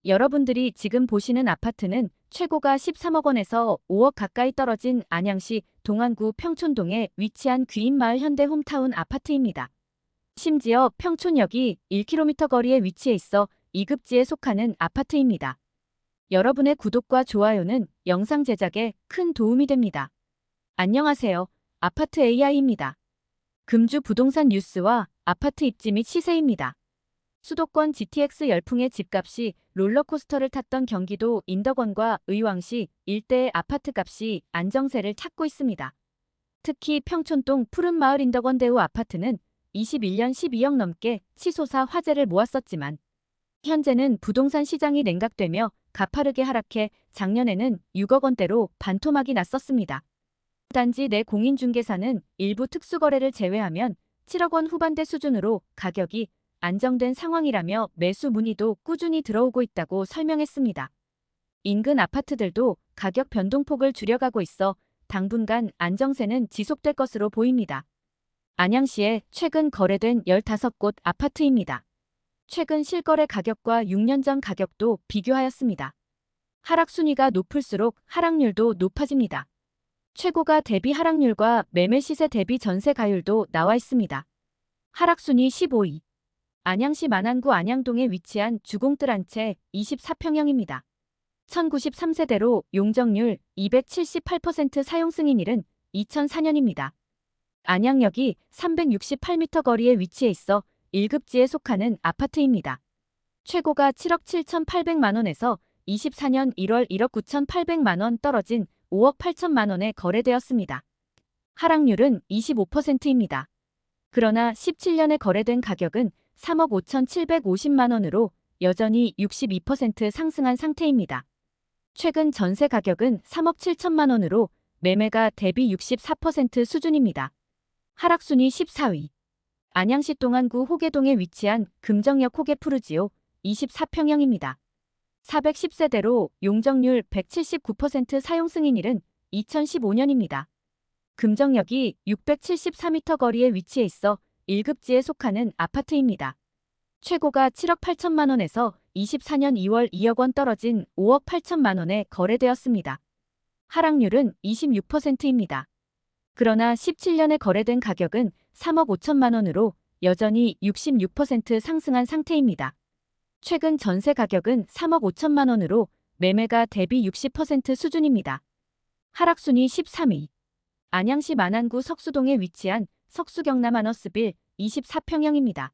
여러분들이 지금 보시는 아파트는 최고가 13억 원에서 5억 가까이 떨어진 안양시 동안구 평촌동에 위치한 귀인마을 현대홈타운 아파트입니다. 심지어 평촌역이 1km 거리에 위치해 있어 2급지에 속하는 아파트입니다. 여러분의 구독과 좋아요는 영상 제작에 큰 도움이 됩니다. 안녕하세요. 아파트 AI입니다. 금주 부동산 뉴스와 아파트 입지 및 시세입니다. 수도권 GTX 열풍의 집값이 롤러코스터를 탔던 경기도 인덕원과 의왕시 일대의 아파트값이 안정세를 찾고 있습니다. 특히 평촌동 푸른마을 인덕원대우 아파트는 21년 12억 넘게 치솟아 화제를 모았었지만 현재는 부동산 시장이 냉각되며 가파르게 하락해 작년에는 6억 원대로 반토막이 났었습니다. 단지 내 공인중개사는 일부 특수거래를 제외하면 7억 원 후반대 수준으로 가격이 안정된 상황이라며 매수 문의도 꾸준히 들어오고 있다고 설명했습니다. 인근 아파트들도 가격 변동폭을 줄여가고 있어 당분간 안정세는 지속될 것으로 보입니다. 안양시에 최근 거래된 15곳 아파트입니다. 최근 실거래 가격과 6년 전 가격도 비교하였습니다. 하락순위가 높을수록 하락률도 높아집니다. 최고가 대비 하락률과 매매 시세 대비 전세 가율도 나와 있습니다. 하락순위 15위. 안양시 만안구 안양동에 위치한 주공뜰 한 채 24평형입니다. 1093세대로 용적률 278% 사용 승인일은 2004년입니다. 안양역이 368m 거리에 위치해 있어 1급지에 속하는 아파트입니다. 최고가 7억 7,800만 원에서 24년 1월 1억 9,800만 원 떨어진 5억 8천만 원에 거래되었습니다. 하락률은 25%입니다. 그러나 17년에 거래된 가격은 3억 5,750만 원으로 여전히 62% 상승한 상태입니다. 최근 전세 가격은 3억 7천만 원으로 매매가 대비 64% 수준입니다. 하락순위 14위. 안양시 동안구 호계동에 위치한 금정역 호계푸르지오 24평형입니다. 410세대로 용적률 179% 사용 승인일은 2015년입니다. 금정역이 674m 거리에 위치해 있어 1급지에 속하는 아파트입니다. 최고가 7억 8천만 원에서 24년 2월 2억 원 떨어진 5억 8천만 원에 거래되었습니다. 하락률은 26%입니다. 그러나 17년에 거래된 가격은 3억 5천만 원으로 여전히 66% 상승한 상태입니다. 최근 전세 가격은 3억 5천만 원으로 매매가 대비 60% 수준입니다. 하락순위 13위. 안양시 만안구 석수동에 위치한 석수경남 아너스빌 24평형입니다.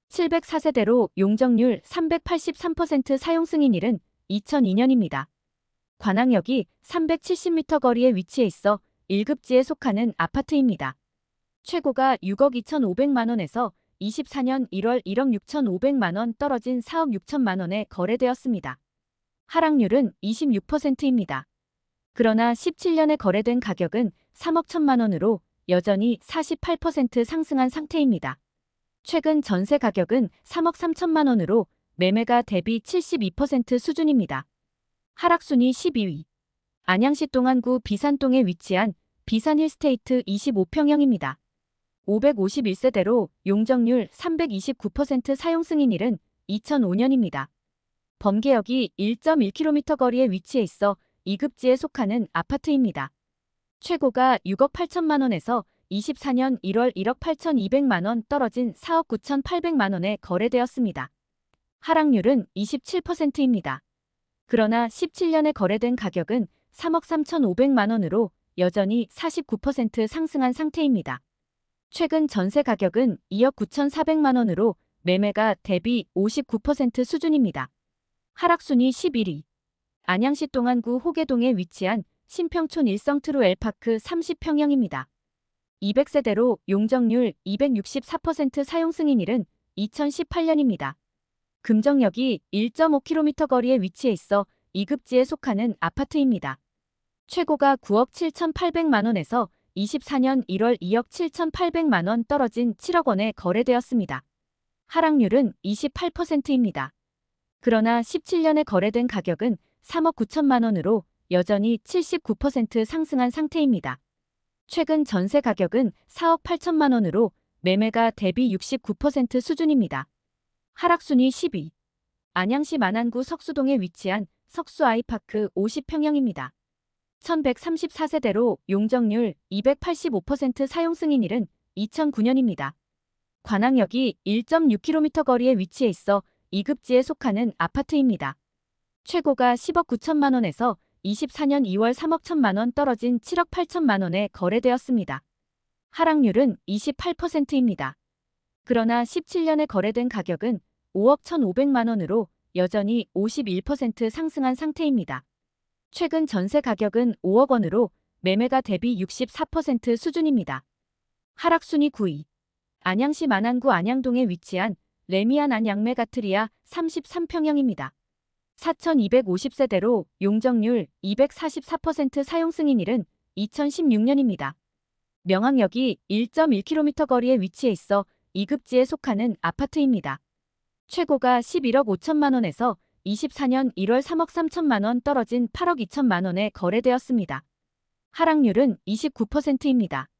704세대로 용적률 383% 사용 승인일은 2002년입니다. 관악역이 370m 거리에 위치해 있어 1급지에 속하는 아파트입니다. 최고가 6억 2,500만 원에서 24년 1월 1억 6,500만 원 떨어진 4억 6천만 원에 거래되었습니다. 하락률은 26%입니다. 그러나 17년에 거래된 가격은 3억 1천만 원으로 여전히 48% 상승한 상태입니다. 최근 전세 가격은 3억 3천만 원으로 매매가 대비 72% 수준입니다. 하락순위 12위. 안양시 동안구 비산동에 위치한 비산힐스테이트 25평형입니다. 551세대로 용적률 329% 사용 승인일은 2005년입니다. 범계역이 1.1km 거리에 위치해 있어 2급지에 속하는 아파트입니다. 최고가 6억 8천만 원에서 24년 1월 1억 8,200만 원 떨어진 4억 9,800만 원에 거래되었습니다. 하락률은 27%입니다. 그러나 17년에 거래된 가격은 3억 3,500만 원으로 여전히 49% 상승한 상태입니다. 최근 전세 가격은 2억 9,400만 원으로 매매가 대비 59% 수준입니다. 하락순위 11위. 안양시 동안구 호계동에 위치한 신평촌 일성트루 L파크 30평형입니다. 200세대로 용적률 264% 사용 승인일은 2018년입니다. 금정역이 1.5km 거리에 위치해 있어 2급지에 속하는 아파트입니다. 최고가 9억 7,800만 원에서 24년 1월 2억 7,800만 원 떨어진 7억 원에 거래되었습니다. 하락률은 28%입니다. 그러나 17년에 거래된 가격은 3억 9천만 원으로 여전히 79% 상승한 상태입니다. 최근 전세 가격은 4억 8천만 원으로 매매가 대비 69% 수준입니다. 하락순위 10위. 안양시 만안구 석수동에 위치한 석수 아이파크 50평형입니다. 1134세대로 용적률 285% 사용 승인일은 2009년입니다. 관악역이 1.6km 거리에 위치해 있어 2급지에 속하는 아파트입니다. 최고가 10억 9천만 원에서 24년 2월 3억 1천만 원 떨어진 7억 8천만 원에 거래되었습니다. 하락률은 28%입니다. 그러나 17년에 거래된 가격은 5억 1,500만 원으로 여전히 51% 상승한 상태입니다. 최근 전세 가격은 5억 원으로 매매가 대비 64% 수준입니다. 하락순위 9위. 안양시 만안구 안양동에 위치한 레미안 안양메가트리아 33평형입니다. 4,250세대로 용적률 244% 사용 승인일은 2016년입니다. 명항역이 1.1km 거리에 위치해 있어 2급지에 속하는 아파트입니다. 최고가 11억 5천만 원에서 24년 1월 3억 3천만 원 떨어진 8억 2천만 원에 거래되었습니다. 하락률은 29%입니다.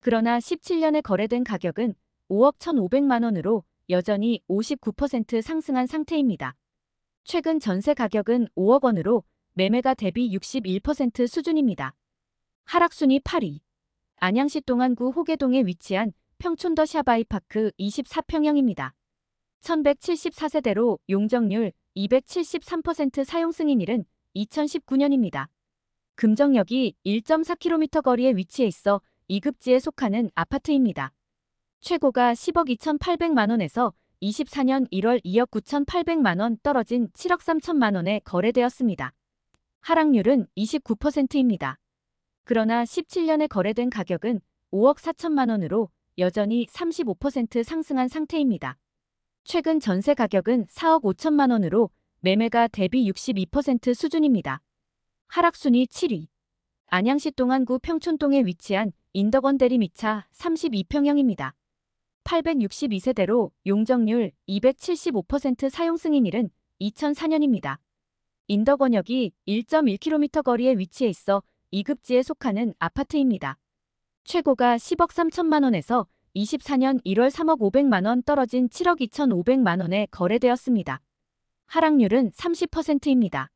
그러나 17년에 거래된 가격은 5억 1,500만 원으로 여전히 59% 상승한 상태입니다. 최근 전세 가격은 5억 원으로 매매가 대비 61% 수준입니다. 하락순위 8위. 안양시 동안구 호계동에 위치한 평촌더 샤바이파크 24평형입니다. 1174세대로 용적률 273% 사용 승인일은 2019년입니다. 금정역이 1.4km 거리에 위치해 있어 2급지에 속하는 아파트입니다. 최고가 10억 2,800만 원에서 24년 1월 2억 9,800만 원 떨어진 7억 3천만 원에 거래되었습니다. 하락률은 29%입니다. 그러나 17년에 거래된 가격은 5억 4천만 원으로 여전히 35% 상승한 상태입니다. 최근 전세 가격은 4억 5천만 원으로 매매가 대비 62% 수준입니다. 하락순위 7위. 안양시 동안구 평촌동에 위치한 인덕원 대리미차 32평형입니다. 862세대로 용적률 275% 사용 승인일은 2004년입니다. 인덕원역이 1.1km 거리에 위치해 있어 2급지에 속하는 아파트입니다. 최고가 10억 3천만 원에서 24년 1월 3억 5백만 원 떨어진 7억 2,500만 원에 거래되었습니다. 하락률은 30%입니다.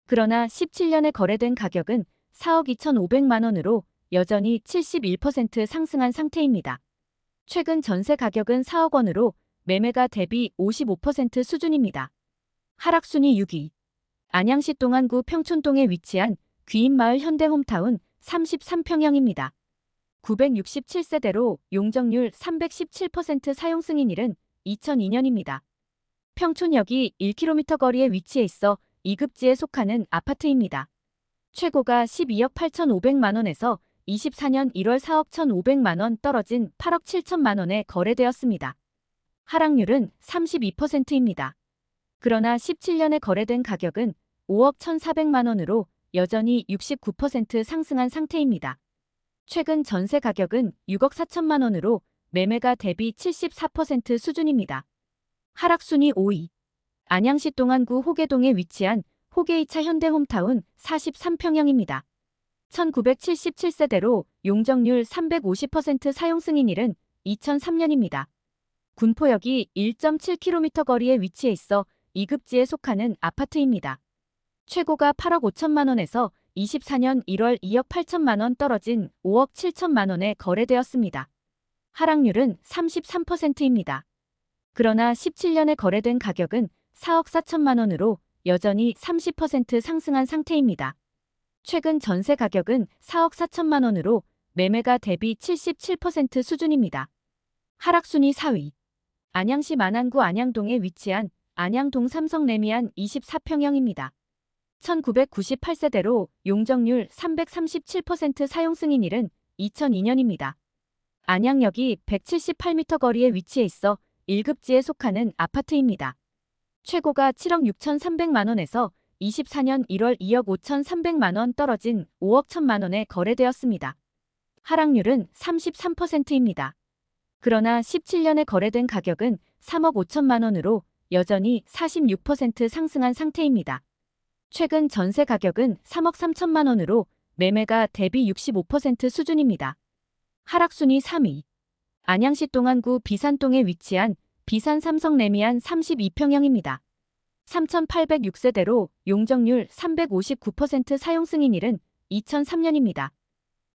그러나 17년에 거래된 가격은 4억 2,500만 원으로 여전히 71% 상승한 상태입니다. 최근 전세 가격은 4억 원으로 매매가 대비 55% 수준입니다. 하락순위 6위. 안양시 동안구 평촌동에 위치한 귀인마을 현대홈타운 33평형입니다. 967세대로 용적률 317% 사용 승인일은 2002년입니다. 평촌역이 1km 거리에 위치해 있어 2급지에 속하는 아파트입니다. 최고가 12억 8,500만 원에서 24년 1월 4억 1,500만 원 떨어진 8억 7천만 원에 거래되었습니다. 하락률은 32%입니다. 그러나 17년에 거래된 가격은 5억 1,400만 원으로 여전히 69% 상승한 상태입니다. 최근 전세 가격은 6억 4천만 원으로 매매가 대비 74% 수준입니다. 하락순위 5위. 안양시 동안구 호계동에 위치한 호계이차 현대홈타운 43평형입니다. 1977세대로 용적률 350% 사용 승인일은 2003년입니다. 군포역이 1.7km 거리에 위치해 있어 2급지에 속하는 아파트입니다. 최고가 8억 5천만 원에서 24년 1월 2억 8천만 원 떨어진 5억 7천만 원에 거래되었습니다. 하락률은 33%입니다. 그러나 17년에 거래된 가격은 4억 4천만 원으로 여전히 30% 상승한 상태입니다. 최근 전세 가격은 4억 4천만 원으로 매매가 대비 77% 수준입니다. 하락순위 4위. 안양시 만안구 안양동에 위치한 안양동 삼성 레미안 24평형입니다. 1998세대로 용적률 337% 사용 승인일은 2002년입니다. 안양역이 178m 거리에 위치해 있어 1급지에 속하는 아파트입니다. 최고가 7억 6,300만 원에서 24년 1월 2억 5,300만 원 떨어진 5억 1천만 원에 거래되었습니다. 하락률은 33%입니다. 그러나 17년에 거래된 가격은 3억 5천만 원으로 여전히 46% 상승한 상태입니다. 최근 전세 가격은 3억 3천만 원으로 매매가 대비 65% 수준입니다. 하락순위 3위. 안양시 동안구 비산동에 위치한 비산 삼성 레미안 32평형입니다. 3,806세대로 용적률 359% 사용 승인일은 2003년입니다.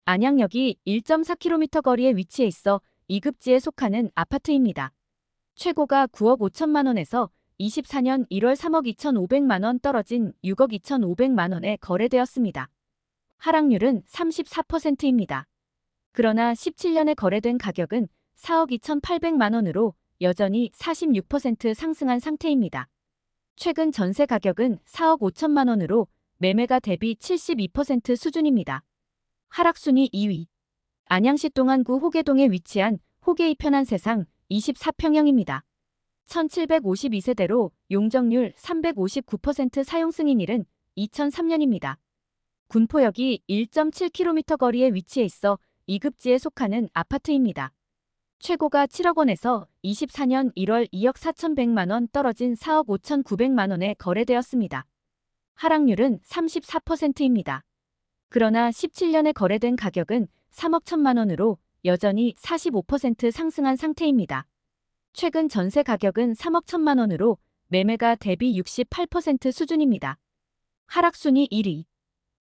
안양역이 1.4km 거리에 위치해 있어 2급지에 속하는 아파트입니다. 최고가 9억 5천만 원에서 24년 1월 3억 2,500만 원 떨어진 6억 2,500만 원에 거래되었습니다. 하락률은 34%입니다. 그러나 17년에 거래된 가격은 4억 2,800만 원으로 여전히 46% 상승한 상태입니다. 최근 전세 가격은 4억 5천만 원으로 매매가 대비 72% 수준입니다. 하락순위 2위. 안양시 동안구 호계동에 위치한 호계이 편한 세상 24평형입니다. 1752세대로 용적률 359% 사용 승인일은 2003년입니다. 군포역이 1.7km 거리에 위치해 있어 2급지에 속하는 아파트입니다. 최고가 7억 원에서 24년 1월 2억 4,100만 원 떨어진 4억 5,900만 원에 거래되었습니다. 하락률은 34%입니다. 그러나 17년에 거래된 가격은 3억 1천만 원으로 여전히 45% 상승한 상태입니다. 최근 전세 가격은 3억 1천만 원으로 매매가 대비 68% 수준입니다. 하락순위 1위.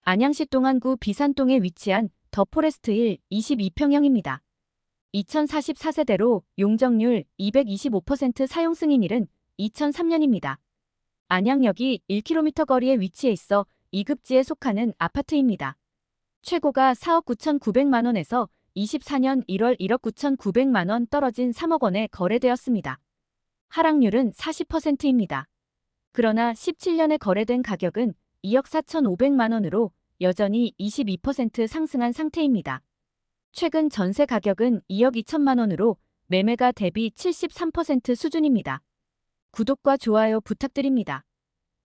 안양시 동안구 비산동에 위치한 더 포레스트 힐 22평형입니다. 2044세대로 용적률 225% 사용 승인일은 2003년입니다. 안양역이 1km 거리에 위치해 있어 2급지에 속하는 아파트입니다. 최고가 4억 9,900만 원에서 24년 1월 1억 9,900만 원 떨어진 3억 원에 거래되었습니다. 하락률은 40%입니다. 그러나 17년에 거래된 가격은 2억 4,500만 원으로 여전히 22% 상승한 상태입니다. 최근 전세 가격은 2억 2천만 원으로 매매가 대비 73% 수준입니다. 구독과 좋아요 부탁드립니다.